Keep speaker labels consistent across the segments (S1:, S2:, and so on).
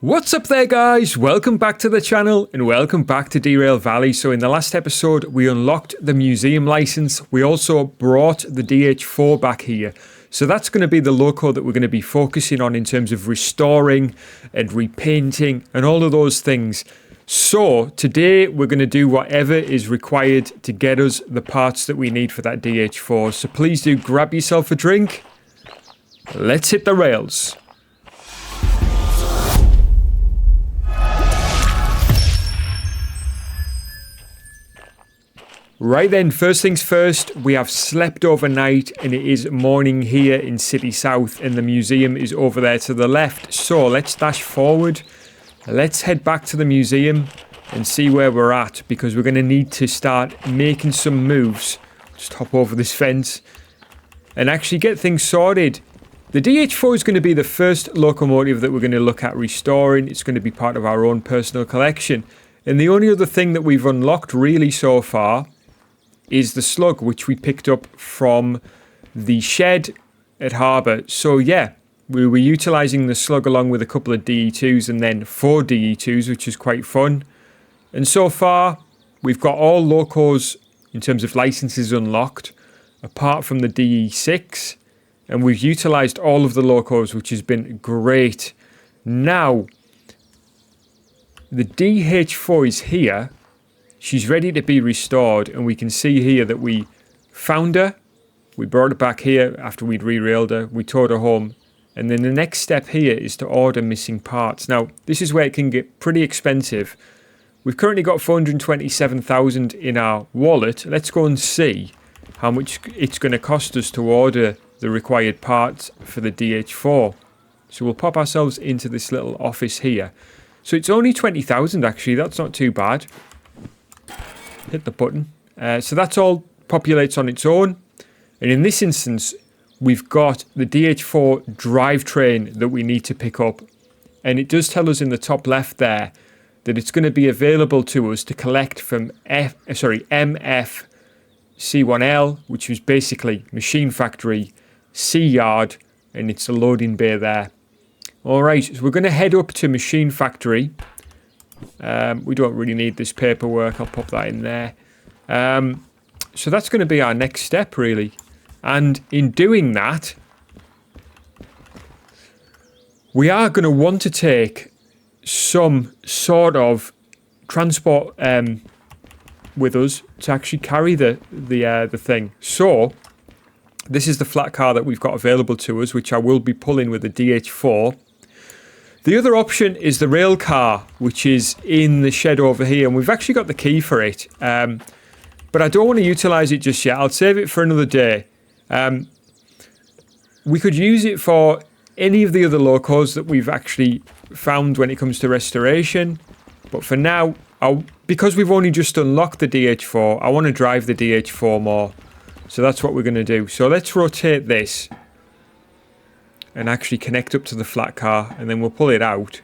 S1: What's up there guys, welcome back to the channel and welcome back to Derail Valley. So in the last episode we unlocked the museum license, we also brought the DH4 back here. So that's going to be the loco that we're going to be focusing on in terms of restoring and repainting and all of those things. So today we're going to do whatever is required to get us the parts that we need for that DH4. So please do grab yourself a drink, let's hit the rails. Right then, first things first, we have slept overnight and it is morning here in City South and the museum is over there to the left. So let's dash forward, let's head back to the museum and see where we're at because we're going to need to start making some moves. Just hop over this fence and actually get things sorted. The DH4 is going to be the first locomotive that we're going to look at restoring. It's going to be part of our own personal collection. And the only other thing that we've unlocked really so far is the slug, which we picked up from the shed at Harbour. So yeah, we were utilising the slug along with a couple of DE2s and then 4 DE2s, which is quite fun. And so far, we've got all locos in terms of licenses unlocked, apart from the DE6. And we've utilised all of the locos, which has been great. Now, the DH4 is here. She's ready to be restored, and we can see here that we found her. We brought her back here after we'd re-railed her. We towed her home. And then the next step here is to order missing parts. Now, this is where it can get pretty expensive. We've currently got 427,000 in our wallet. Let's go and see how much it's going to cost us to order the required parts for the DH4. So we'll pop ourselves into this little office here. So it's only 20,000 actually. That's not too bad. Hit the button. So that's all populates on its own. And in this instance, we've got the DH4 drivetrain that we need to pick up. And it does tell us in the top left there that it's going to be available to us to collect from MF C1L, which is basically machine factory, C yard, and it's a loading bay there. All right, so we're going to head up to machine factory. We don't really need this paperwork. I'll pop that in there. So that's going to be our next step, really. And in doing that, we are going to want to take some sort of transport with us to actually carry the thing. So this is the flat car that we've got available to us, which I will be pulling with the DH4. The other option is the rail car, which is in the shed over here, and we've actually got the key for it. But I don't want to utilise it just yet. I'll save it for another day. We could use it for any of the other locos that we've actually found when it comes to restoration. But for now, because we've only just unlocked the DH4, I want to drive the DH4 more. So that's what we're going to do. So let's rotate this and actually connect up to the flat car, and then we'll pull it out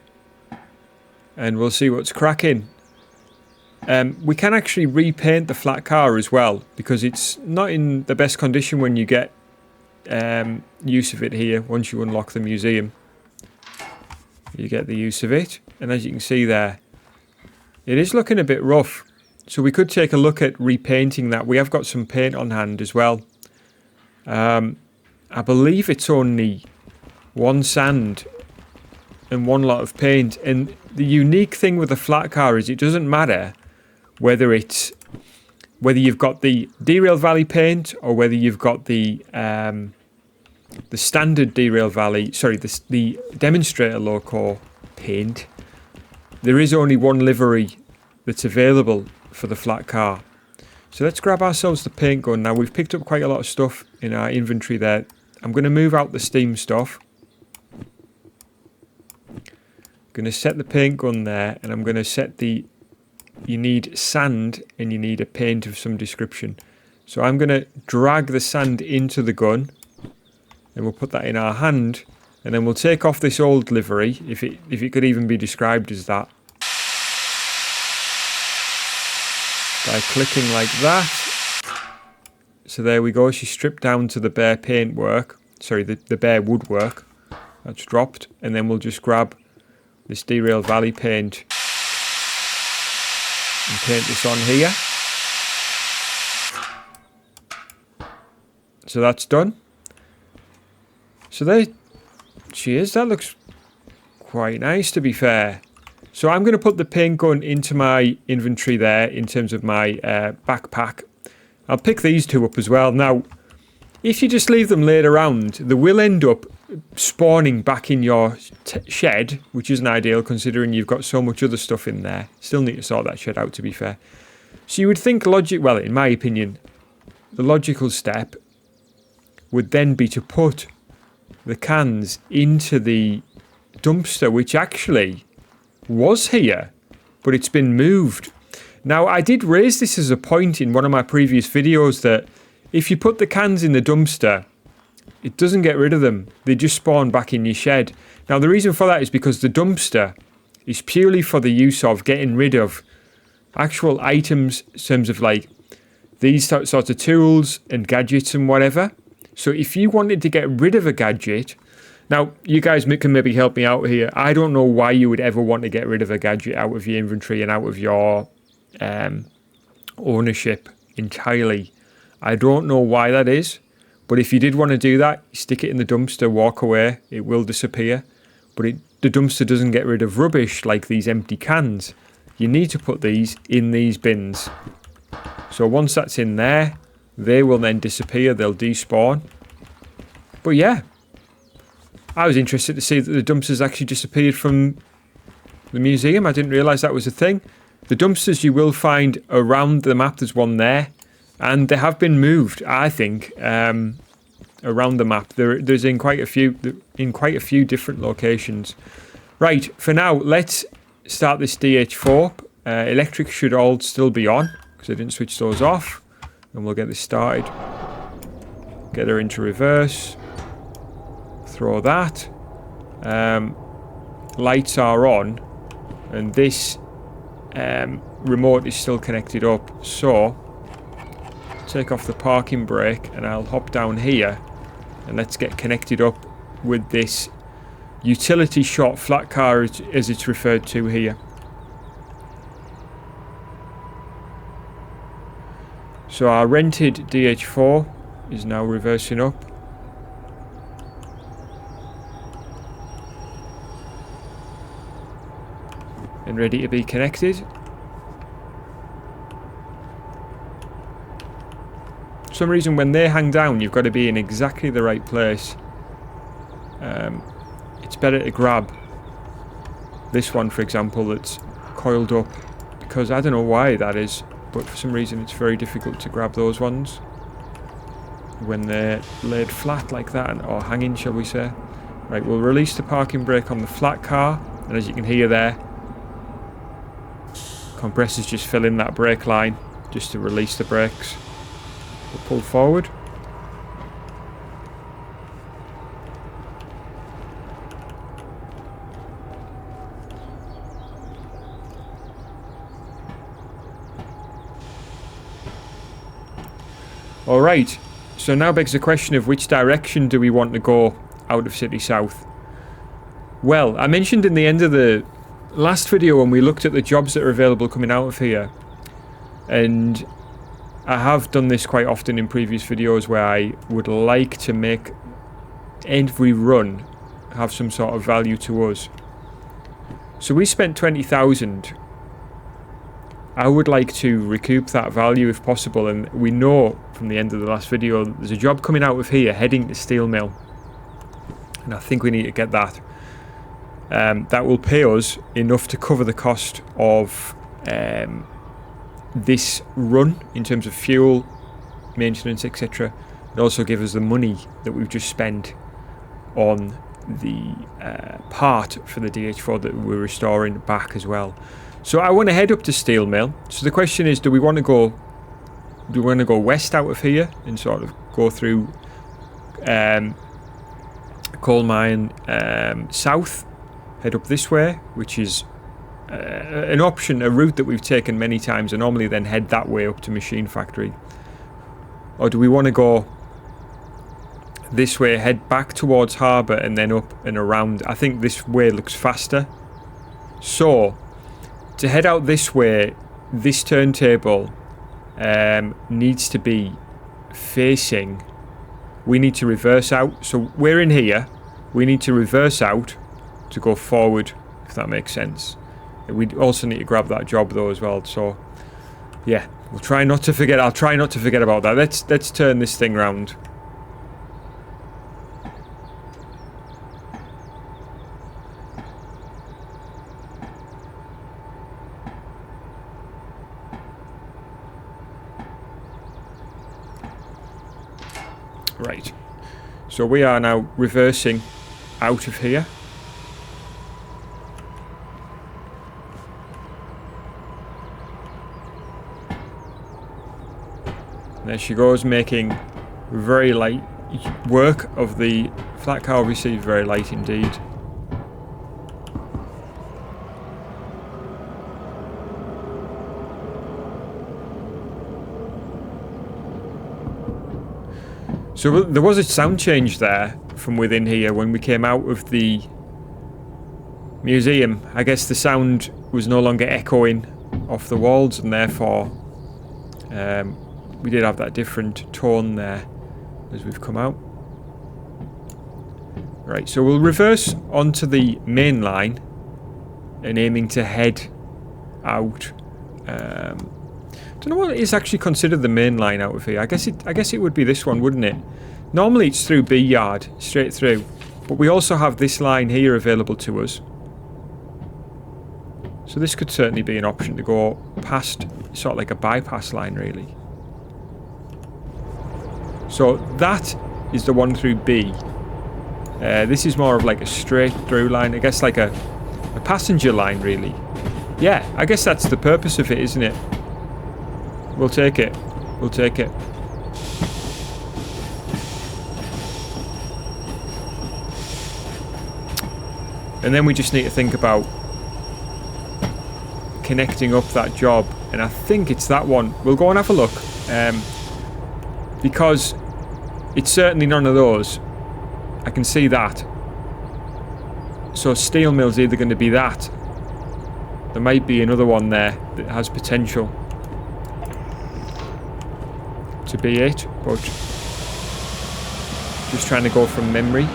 S1: and we'll see what's cracking. We can actually repaint the flat car as well because it's not in the best condition when you get use of it here. Once you unlock the museum, you get the use of it, and as you can see there, it is looking a bit rough. So we could take a look at repainting that. We have got some paint on hand as well. I believe it's only 1 sand and 1 lot of paint. And the unique thing with the flat car is it doesn't matter whether you've got the Derail Valley paint or whether you've got the standard Derail Valley, the demonstrator loco paint. There is only 1 livery that's available for the flat car. So let's grab ourselves the paint gun. Now we've picked up quite a lot of stuff in our inventory there. I'm going to move out the steam stuff. Going to set the paint gun there, and I'm going to set you need sand and you need a paint of some description. So I'm going to drag the sand into the gun, and we'll put that in our hand, and then we'll take off this old livery, if it could even be described as that, by clicking like that. So there we go, she's stripped down to the bare paintwork, the bare woodwork that's dropped, and then we'll just grab this Derail Valley paint and paint this on here. So that's done. So there she is. That looks quite nice, to be fair. So I'm going to put the paint gun into my inventory there in terms of my backpack. I'll pick these two up as well. Now, if you just leave them laid around, they will end up spawning back in your shed, which isn't ideal considering you've got so much other stuff in there. Still need to sort that shed out, to be fair. So you would think well, in my opinion, the logical step would then be to put the cans into the dumpster, which actually was here, but it's been moved. Now, I did raise this as a point in one of my previous videos that if you put the cans in the dumpster, it doesn't get rid of them. They just spawn back in your shed. Now, the reason for that is because the dumpster is purely for the use of getting rid of actual items in terms of like these sorts of tools and gadgets and whatever. So if you wanted to get rid of a gadget, now you guys can maybe help me out here. I don't know why you would ever want to get rid of a gadget out of your inventory and out of your ownership entirely. I don't know why that is. But if you did want to do that, stick it in the dumpster, walk away, it will disappear. But the dumpster doesn't get rid of rubbish like these empty cans. You need to put these in these bins. So once that's in there, they will then disappear, they'll despawn. But yeah, I was interested to see that the dumpsters actually disappeared from the museum. I didn't realise that was a thing. The dumpsters you will find around the map, there's one there. And they have been moved, I think, around the map. There's in quite a few different locations. Right, for now, let's start this DH4. Electric should all still be on because I didn't switch those off, and we'll get this started. Get her into reverse. Throw that. Lights are on, and this remote is still connected up. So take off the parking brake and I'll hop down here and let's get connected up with this utility shop flat car as it's referred to here. So our rented DH4 is now reversing up. And ready to be connected. For some reason when they hang down you've got to be in exactly the right place. It's better to grab this one, for example, that's coiled up, because I don't know why that is, but for some reason it's very difficult to grab those ones when they're laid flat like that, or hanging, shall we say. Right, we'll release the parking brake on the flat car, and as you can hear there, compressor's just filling that brake line just to release the brakes. We'll pull forward. Alright, so now begs the question of which direction do we want to go out of City South? Well, I mentioned in the end of the last video when we looked at the jobs that are available coming out of here, and I have done this quite often in previous videos where I would like to make every run have some sort of value to us. So we spent 20,000. I would like to recoup that value if possible, and we know from the end of the last video there's a job coming out of here heading to Steel Mill, and I think we need to get that. That will pay us enough to cover the cost of this run in terms of fuel, maintenance, etc. and also give us the money that we've just spent on the part for the DH4 that we're restoring back as well. So I want to head up to Steel Mill. So the question is, do we want to go west out of here and sort of go through coal mine south, head up this way, which is an option, a route that we've taken many times, and normally then head that way up to Machine Factory? Or do we want to go this way, head back towards Harbour and then up and around? I think this way looks faster So, to head out this way, this turntable needs to be facing. We need to reverse out. So we're in here. We need to reverse out to go forward, if that makes sense. We also need to grab that job though as well. So yeah, we'll try not to forget. I'll try not to forget about that. Let's turn this thing round. Right. So we are now reversing out of here. There she goes, making very light work of the flat car. Obviously very light indeed. So there was a sound change there from within here when we came out of the museum. I guess the sound was no longer echoing off the walls, and therefore we did have that different tone there as we've come out. Right, so we'll reverse onto the main line and aiming to head out. Don't know what is actually considered the main line out of here. I guess it would be this one, wouldn't it? Normally it's through B yard, straight through, but we also have this line here available to us. So this could certainly be an option to go past, sort of like a bypass line, really. So that is the one through B. This is more of like a straight through line, I guess like a passenger line, really. Yeah, I guess that's the purpose of it, isn't it? We'll take it. We'll take it. And then we just need to think about connecting up that job. And I think it's that one. We'll go and have a look. Because it's certainly none of those. I can see that. So steel mill's either going to be that. There might be another one there that has potential to be it, but just trying to go from memory.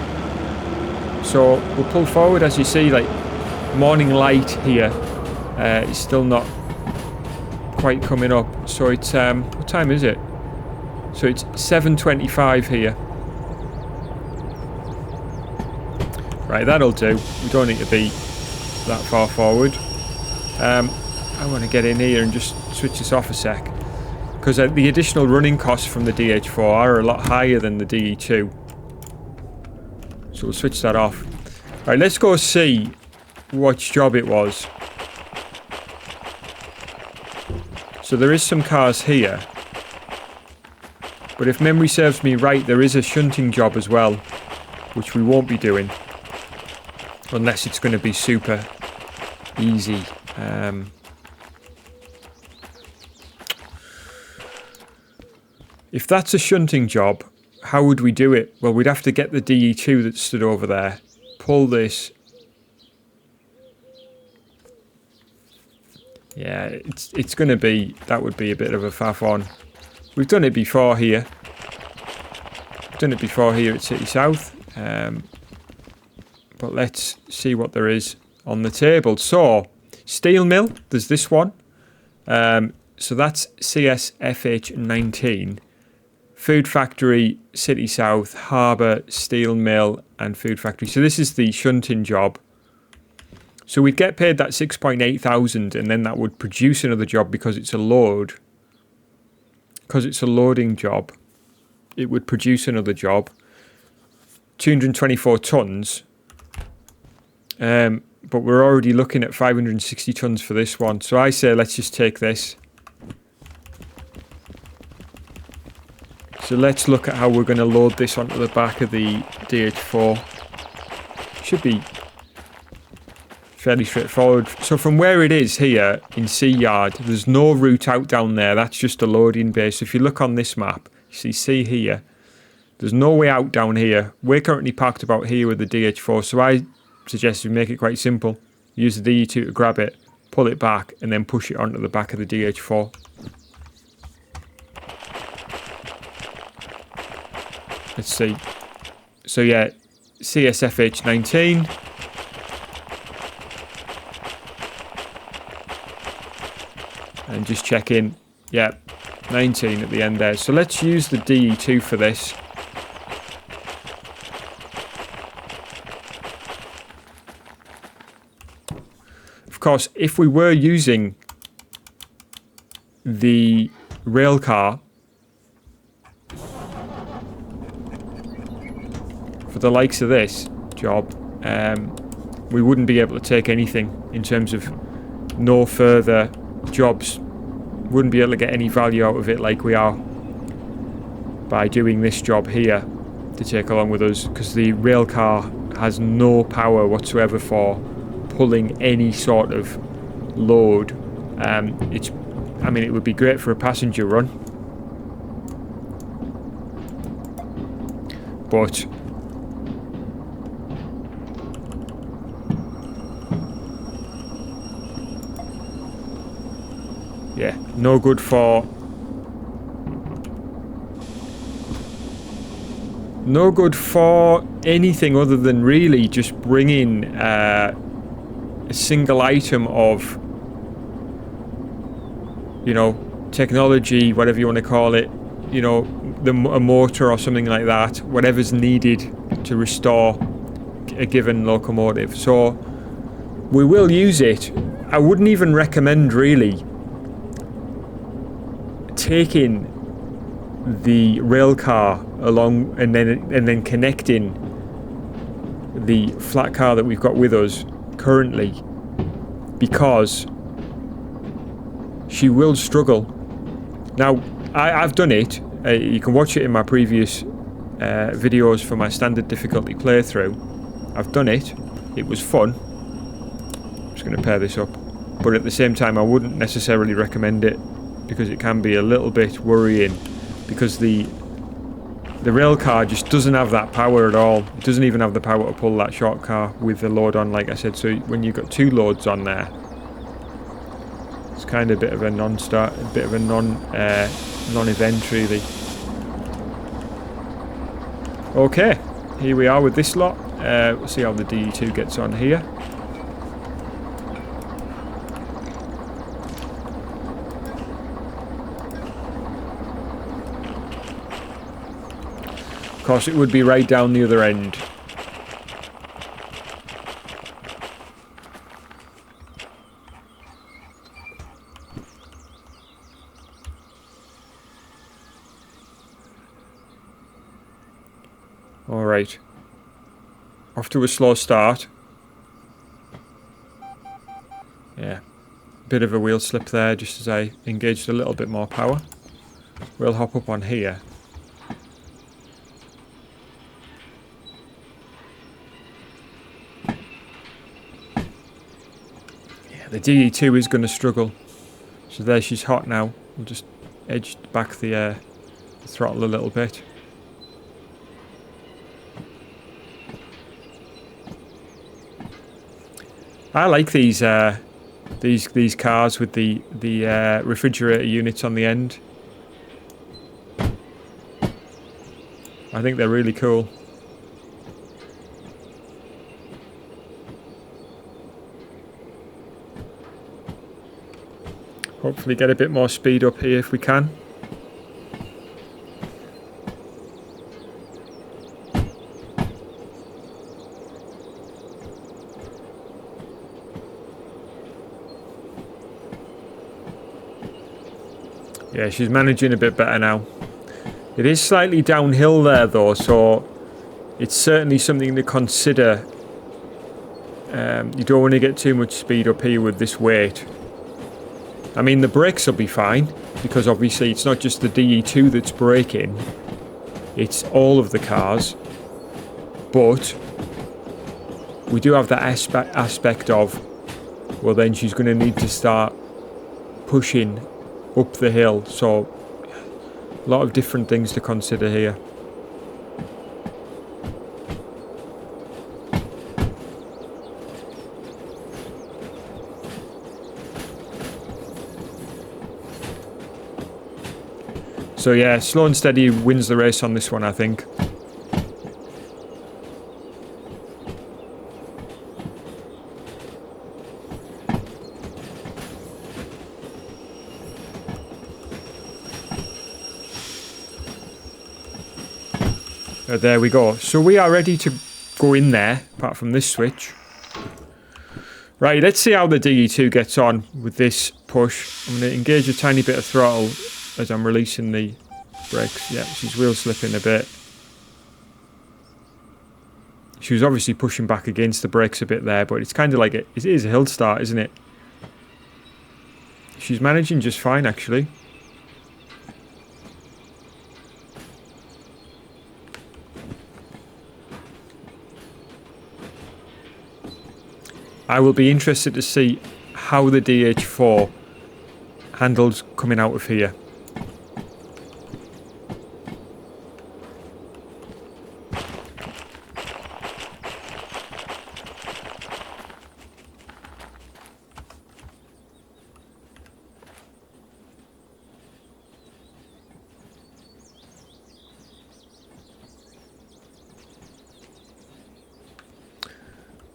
S1: So we'll pull forward. As you see, like, morning light here is still not quite coming up. So it's what time is it? So it's 7:25 here. Right, that'll do. We don't need to be that far forward. I want to get in here and just switch this off a sec, because the additional running costs from the DH4 are a lot higher than the DE2. So we'll switch that off. Right, let's go see which job it was. So there is some cars here. But if memory serves me right, there is a shunting job as well, which we won't be doing. Unless it's going to be super easy. If that's a shunting job, how would we do it? Well, we'd have to get the DE2 that stood over there, pull this. Yeah, it's going to be, that would be a bit of a faff on. We've done it before here. Done it before here at City South. But let's see what there is on the table. So, steel mill, there's this one. So that's CSFH19. Food factory, City South, harbour, steel mill, and food factory. So this is the shunting job. So we'd get paid that 6.8 thousand, and then that would produce another job because it's a load. Because it's a loading job, it would produce another job. 224 tons. But we're already looking at 560 tons for this one. So I say let's just take this. So let's look at how we're going to load this onto the back of the DH4. Should be fairly straightforward. So from where it is here in C Yard, there's no route out down there. That's just a loading bay. So if you look on this map, you see here, there's no way out down here. We're currently parked about here with the DH4. So I suggest we make it quite simple. use the DE2 to grab it, pull it back, and then push it onto the back of the DH4. Let's see. So yeah, CSFH19. And just check in. Yeah, 19 at the end there. So let's use the DE2 for this. Of course, if we were using the rail car for the likes of this job, we wouldn't be able to take anything in terms of no further jobs. Wouldn't be able to get any value out of it like we are by doing this job here to take along with us, because the rail car has no power whatsoever for pulling any sort of load. I mean, it would be great for a passenger run, but yeah, no good for anything other than really just bringing a single item of, you know, technology, whatever you want to call it, you know, a motor or something like that, whatever's needed to restore a given locomotive. So we will use it. I wouldn't even recommend really taking the rail car along and then connecting the flat car that we've got with us currently, because she will struggle. Now, I've done it. You can watch it in my previous videos for my standard difficulty playthrough. I've done it. It was fun. I'm just going to pair this up. But at the same time, I wouldn't necessarily recommend it, because it can be a little bit worrying, because the rail car just doesn't have that power at all. It doesn't even have the power to pull that short car with the load on, like I said. So when you've got two loads on there, it's kind of a bit of a non-start, a bit of a non-event really. Okay, here we are with this lot. We'll see how the DE2 gets on here. Of course, it would be right down the other end. All right. Off to a slow start. Yeah. Bit of a wheel slip there, just as I engaged a little bit more power. We'll hop up on here. The DE2 is going to struggle. So there, she's hot now. We'll just edge back the throttle a little bit. I like these cars with the refrigerator units on the end. I think they're really cool. Hopefully get a bit more speed up here if we can. Yeah, she's managing a bit better now. It is slightly downhill there though, so it's certainly something to consider. You don't want to get too much speed up here with this weight. I mean, the brakes will be fine, because obviously it's not just the DE2 that's braking, it's all of the cars. But we do have that aspect of, well, then she's going to need to start pushing up the hill. So a lot of different things to consider here. So yeah, slow and steady wins the race on this one, I think. There we go. So we are ready to go in there, apart from this switch. Right, let's see how the DE2 gets on with this push. I'm going to engage a tiny bit of throttle as I'm releasing the brakes. Yeah, she's wheel slipping a bit. She was obviously pushing back against the brakes a bit there, but it's kind of like it is a hill start, isn't it? She's managing just fine, actually. I will be interested to see how the DH4 handles coming out of here.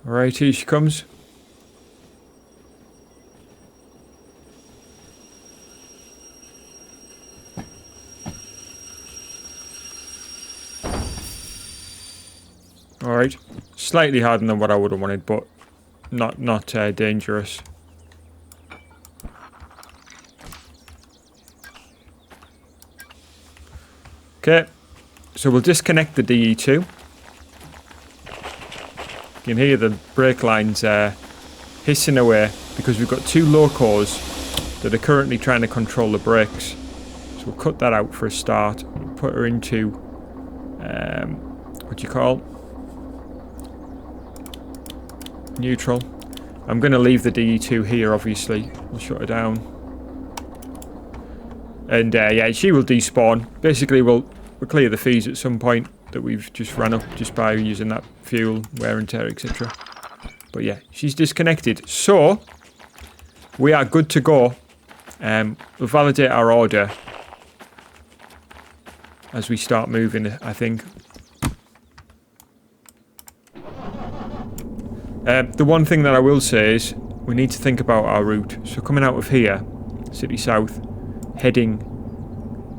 S1: Alright, here she comes. Alright, slightly harder than what I would have wanted, but not dangerous. Okay, so we'll disconnect the DE2. You can hear the brake lines hissing away because we've got two locos that are currently trying to control the brakes. So we'll cut that out for a start. Put her into what do you call? Neutral. I'm going to leave the DE2 here, obviously. We'll shut her down. And yeah, she will despawn. Basically, we'll clear the fees at some point that we've just ran up just by using that fuel, wear and tear, etc. But yeah, she's disconnected. So, we are good to go. We'll validate our order as we start moving, I think. The one thing that I will say is we need to think about our route. So coming out of here, City South, heading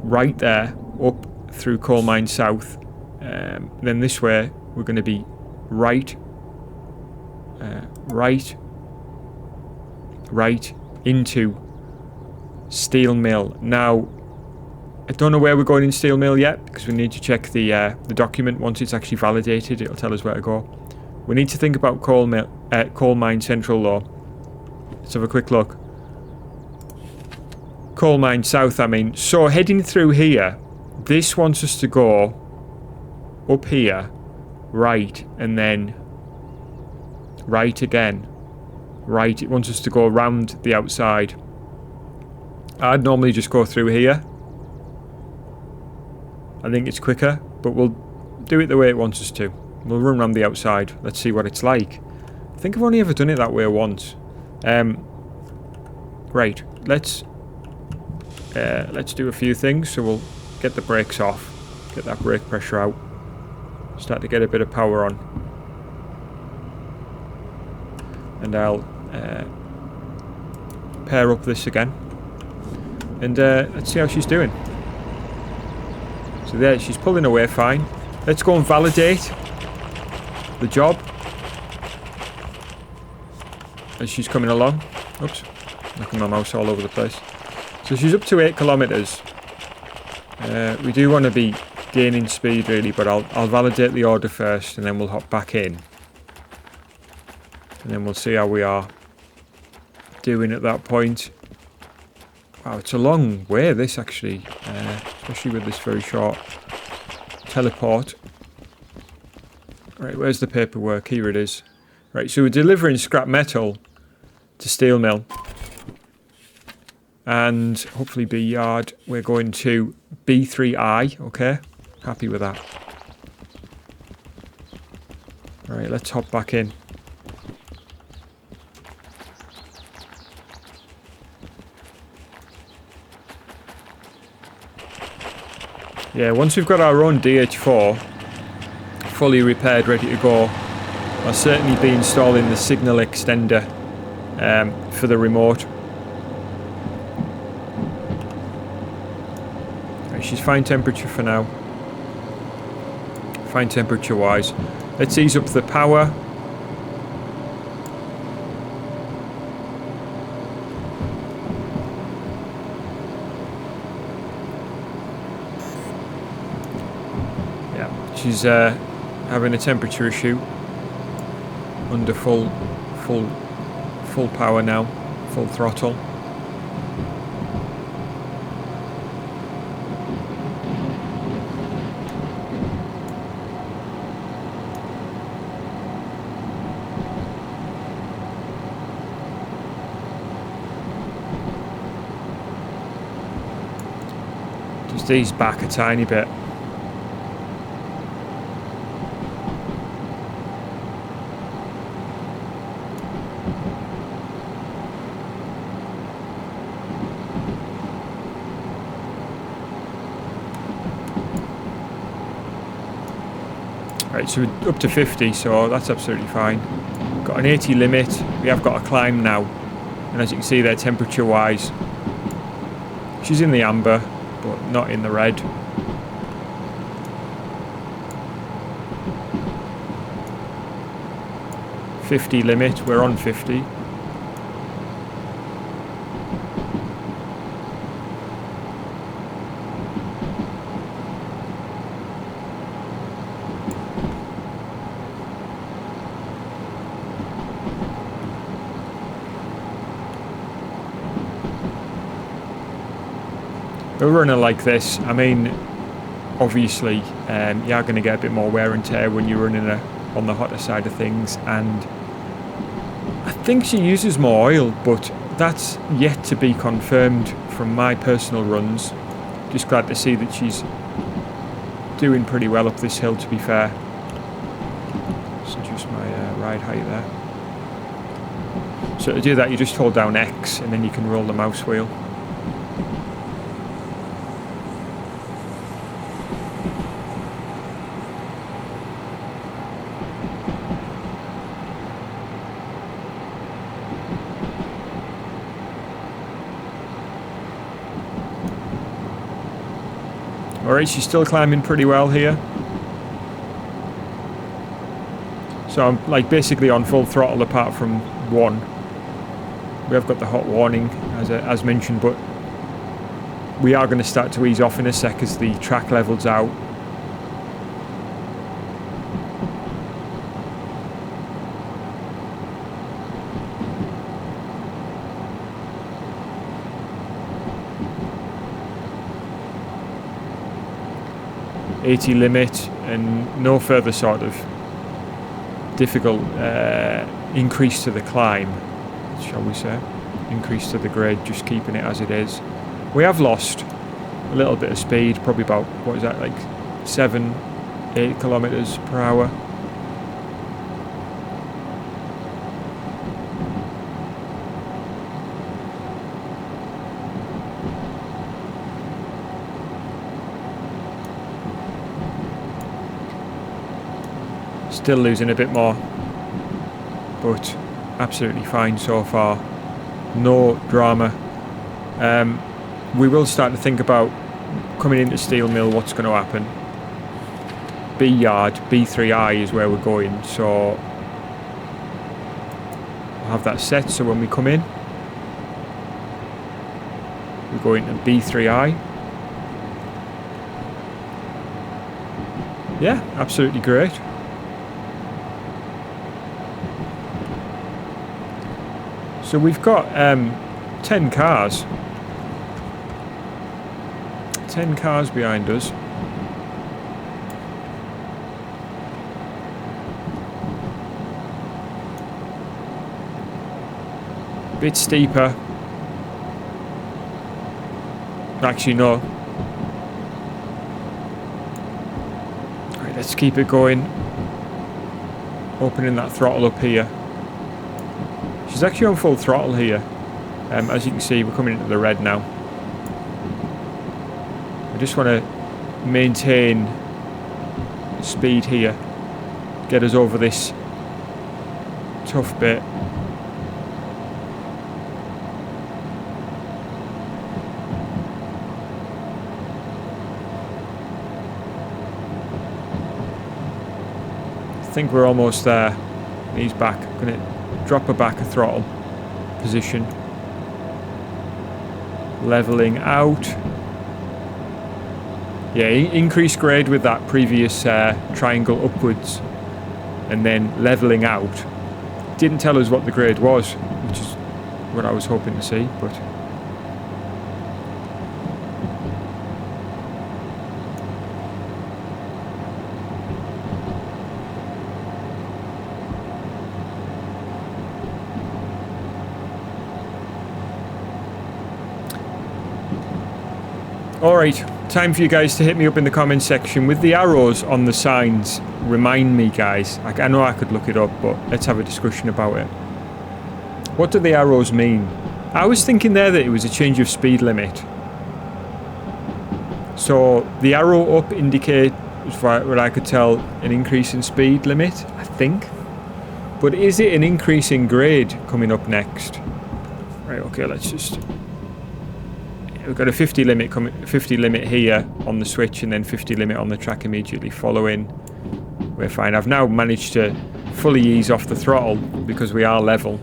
S1: right there, up through Coal Mine South. Then this way, we're going to be right into Steel Mill. Now, I don't know where we're going in Steel Mill yet, because we need to check the document. Once it's actually validated, it'll tell us where to go. We need to think about Coal Mine Central, though. Let's have a quick look. Coal Mine South, I mean. So, heading through here, this wants us to go up here, right, and then right again. Right, it wants us to go around the outside. I'd normally just go through here. I think it's quicker, but we'll do it the way it wants us to. We'll run around the outside. Let's see what it's like. I think I've only ever done it that way once. Right, let's do a few things. So we'll get the brakes off, get that brake pressure out, start to get a bit of power on, and I'll pair up this again, and let's see how she's doing. So there, she's pulling away fine. Let's go and validate the job as she's coming along. Oops, knocking my mouse all over the place. So she's up to 8 kilometers. We do want to be gaining speed really, but I'll validate the order first, and then we'll hop back in, and then we'll see how we are doing at that point. Wow, it's a long way this actually, especially with this very short teleport. Right, where's the paperwork? Here it is. Right, so we're delivering scrap metal to Steel Mill. And hopefully B yard. We're going to B3I, okay? Happy with that. Right, let's hop back in. Yeah, once we've got our own DH4 fully repaired, ready to go, I'll certainly be installing the signal extender for the remote. Right, she's fine temperature for now. Fine temperature wise. Let's ease up the power. Yeah, she's having a temperature issue. Under full power now, full throttle. Just ease back a tiny bit. Right, so we're up to 50, so that's absolutely fine. Got an 80 limit. We have got a climb now, and as you can see there, temperature wise, she's in the amber but not in the red. .50 limit, we're on 50. We're running like this. I mean, obviously, you are going to get a bit more wear and tear when you're running on the hotter side of things, and I think she uses more oil, but that's yet to be confirmed from my personal runs. Just glad to see that she's doing pretty well up this hill, to be fair. Just adjust my ride height there. So to do that, you just hold down X and then you can roll the mouse wheel. Alright, she's still climbing pretty well here. So I'm like basically on full throttle apart from one. We have got the hot warning as mentioned, but we are going to start to ease off in a sec as the track levels out. .80 limit and no further sort of difficult increase to the climb, shall we say, increase to the grade, just keeping it as it is. We have lost a little bit of speed, probably about, what is that, like 7-8 kilometers per hour. Still losing a bit more, but absolutely fine so far. No drama. We will start to think about coming into steel mill, what's going to happen. B yard, B3I is where we're going, so I'll have that set so when we come in, we go into B3I. Yeah, absolutely great. So we've got 10 cars. 10 cars behind us. Bit steeper. Actually, no. Right, let's keep it going. Opening that throttle up here. She's actually on full throttle here. As you can see, we're coming into the red now. I just want to maintain speed here, get us over this tough bit. I think we're almost there. He's back. I'm going to drop her back a throttle position. Leveling out. Yeah, increase grade with that previous triangle upwards and then leveling out. Didn't tell us what the grade was, which is what I was hoping to see, but alright, time for you guys to hit me up in the comments section with the arrows on the signs. Remind me, guys. I know I could look it up, but let's have a discussion about it. What do the arrows mean? I was thinking there that it was a change of speed limit. So the arrow up indicates, what I could tell, an increase in speed limit, I think. But is it an increase in grade coming up next? Right, okay, let's just... We've got a 50 limit here on the switch and then 50 limit on the track immediately following. We're fine. I've now managed to fully ease off the throttle because we are level.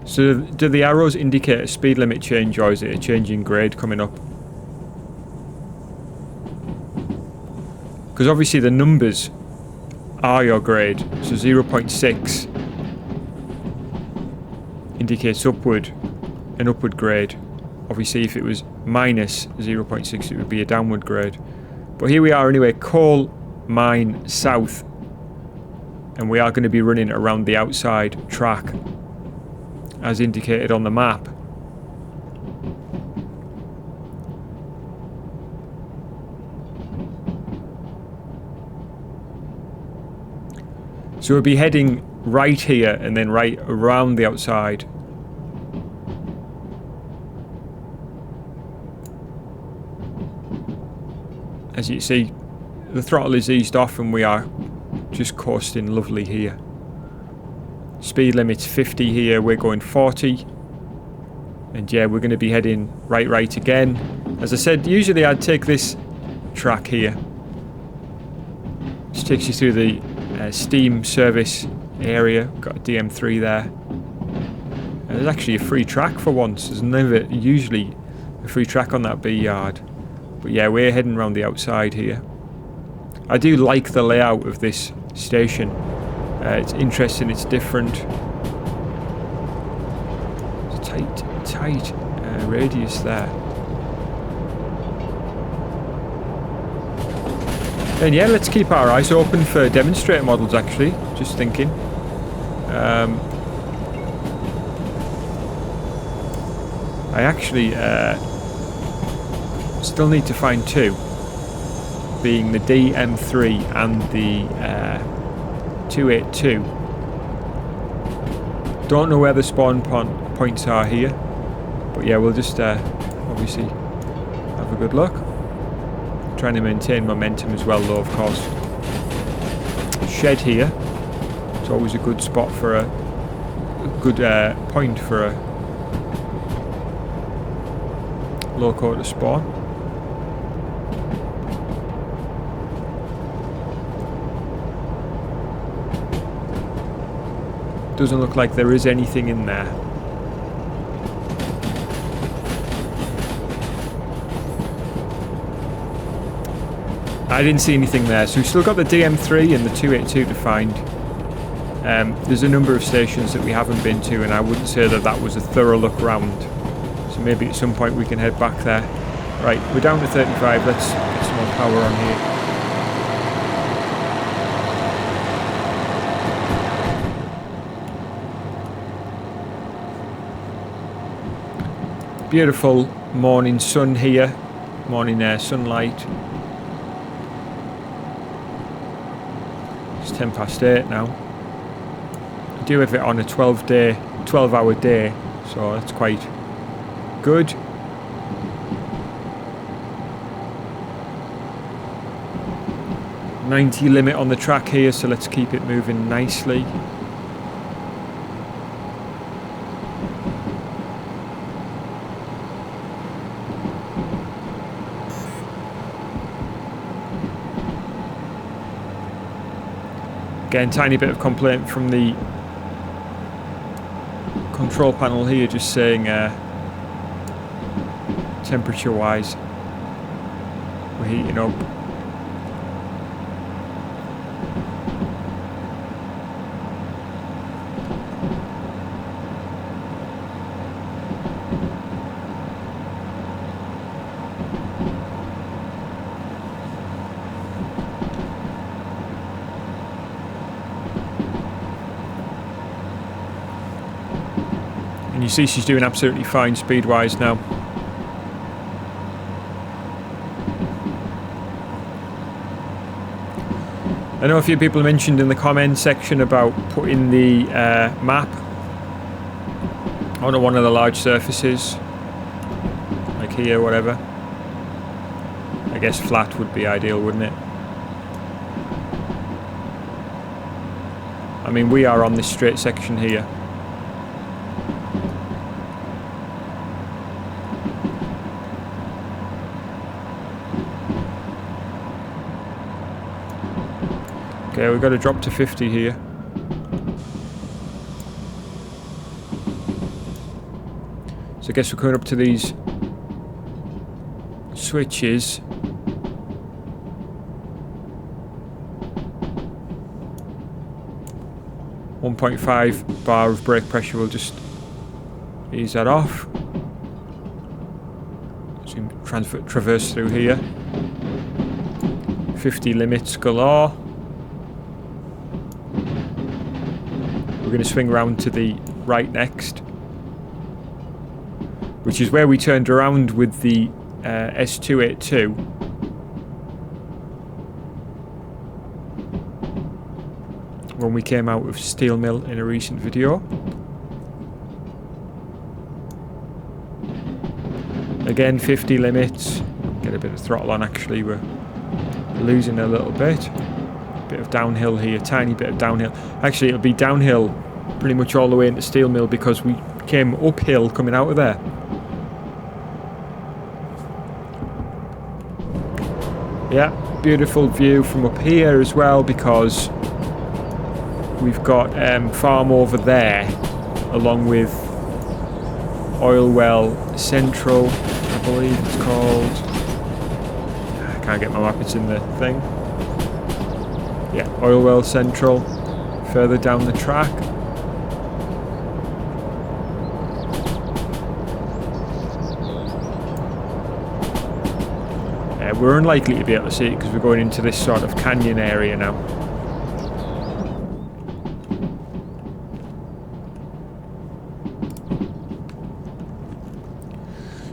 S1: So do the arrows indicate a speed limit change, or is it a change in grade coming up? Because obviously the numbers are your grade. So 0.6 indicates upward, an upward grade. Obviously if it was minus 0.6 it would be a downward grade. But here we are anyway, coal mine south, and we are going to be running around the outside track as indicated on the map. So we'll be heading right here and then right around the outside. As you see, the throttle is eased off and we are just coasting lovely here. Speed limit's 50 here, we're going 40. And yeah, we're going to be heading right again. As I said, usually I'd take this track here. Which takes you through the steam service area. Got a DM3 there. And there's actually a free track for once. There's never usually a free track on that B yard. But yeah, we're heading around the outside here. I do like the layout of this station. It's interesting, it's different. It's a tight radius there. And yeah, let's keep our eyes open for demonstrator models actually, just thinking. I actually still need to find two, being the DM3 and the 282. Don't know where the spawn points are here, but yeah, we'll just obviously have a good look. Trying to maintain momentum as well though, of course. Shed here. It's always a good spot for a good point for a loco to spawn. Doesn't look like there is anything in there. I didn't see anything there, so we've still got the DM3 and the 282 to find. There's a number of stations that we haven't been to, and I wouldn't say that that was a thorough look round. So maybe at some point we can head back there. Right, we're down to 35, let's get some more power on here. Beautiful morning sun here, morning sunlight. It's 8:10 now. I do have it on a 12-hour day, so that's quite good. 90 limit on the track here, so let's keep it moving nicely. Again, tiny bit of complaint from the control panel here, just saying temperature wise we're heating up. And you see she's doing absolutely fine speed-wise now. I know a few people mentioned in the comment section about putting the map on one of the large surfaces, like here, whatever. I guess flat would be ideal, wouldn't it? I mean, we are on this straight section here. Okay, we've got to drop to 50 here. So I guess we're coming up to these switches. .5 bar of brake pressure, we'll just ease that off. So you can traverse through here. 50 limits galore. We're going to swing around to the right next, which is where we turned around with the S282. When we came out of Steel Mill in a recent video. Again, 50 limits. Get a bit of throttle on, actually. We're losing a little bit. Bit of downhill here, tiny bit of downhill. Actually, it'll be downhill pretty much all the way into Steel Mill because we came uphill coming out of there. Yeah, beautiful view from up here as well, because we've got farm over there, along with Oil Well Central, I believe it's called. I can't get my map, it's in the thing. Yeah, Oil Well Central, further down the track. We're unlikely to be able to see it because we're going into this sort of canyon area now.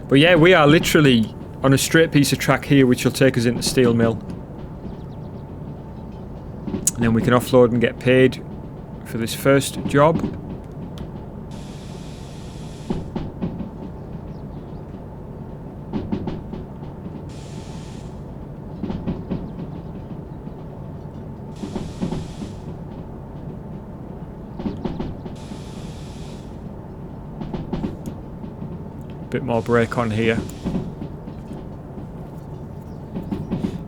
S1: But yeah, we are literally on a straight piece of track here, which will take us into Steel Mill. And then we can offload and get paid for this first job. Bit more brake on here.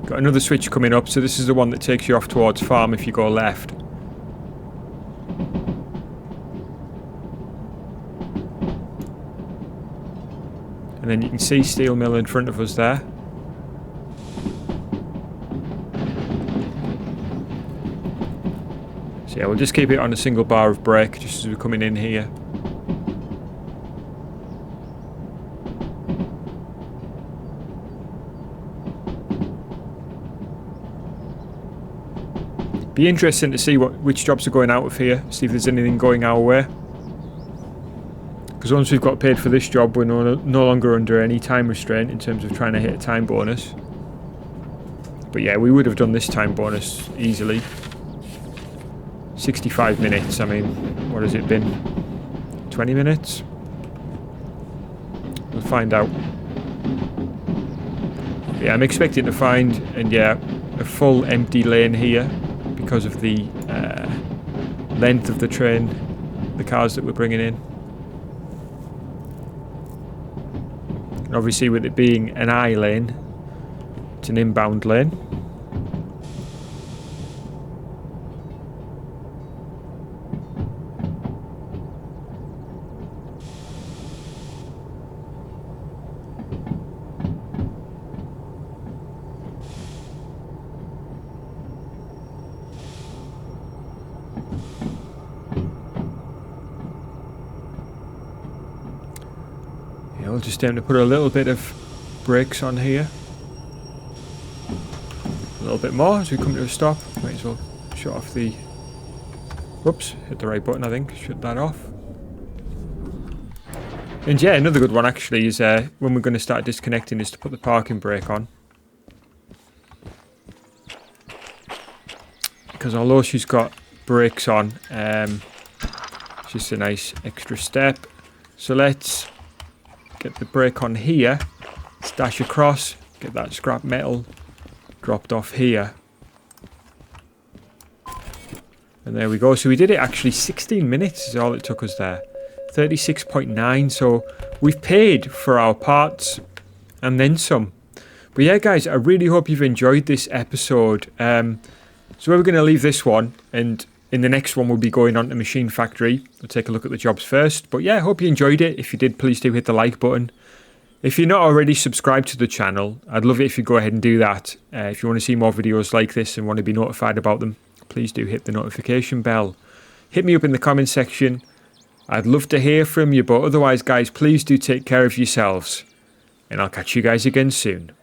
S1: Got another switch coming up, so this is the one that takes you off towards farm if you go left. And then you can see Steel Mill in front of us there. So yeah, we'll just keep it on a single bar of brake just as we're coming in here. Be interesting to see which jobs are going out of here, see if there's anything going our way. Because once we've got paid for this job, we're no longer under any time restraint in terms of trying to hit a time bonus. But yeah, we would have done this time bonus easily. 65 minutes, I mean, what has it been? 20 minutes? We'll find out. Yeah, I'm expecting to find, and yeah, a full empty lane here because of the length of the train, the cars that we're bringing in. And obviously with it being an I lane, it's an inbound lane. We'll just aim to put a little bit of brakes on here. A little bit more as we come to a stop. Might as well shut off the... Whoops, hit the right button I think. Shut that off. And yeah, another good one actually is when we're going to start disconnecting is to put the parking brake on. Because although she's got brakes on, it's just a nice extra step. So let's get the brake on here, stash across, get that scrap metal dropped off here. And there we go. So we did it actually 16 minutes is all it took us there. 36.9. So we've paid for our parts and then some. But yeah, guys, I really hope you've enjoyed this episode. So we're going to leave this one, and in the next one we'll be going on to Machine Factory. We'll take a look at the jobs first. But yeah, I hope you enjoyed it. If you did, please do hit the like button. If you're not already subscribed to the channel, I'd love it if you go ahead and do that. If you want to see more videos like this and want to be notified about them, please do hit the notification bell. Hit me up in the comment section. I'd love to hear from you, but otherwise, guys, please do take care of yourselves. And I'll catch you guys again soon.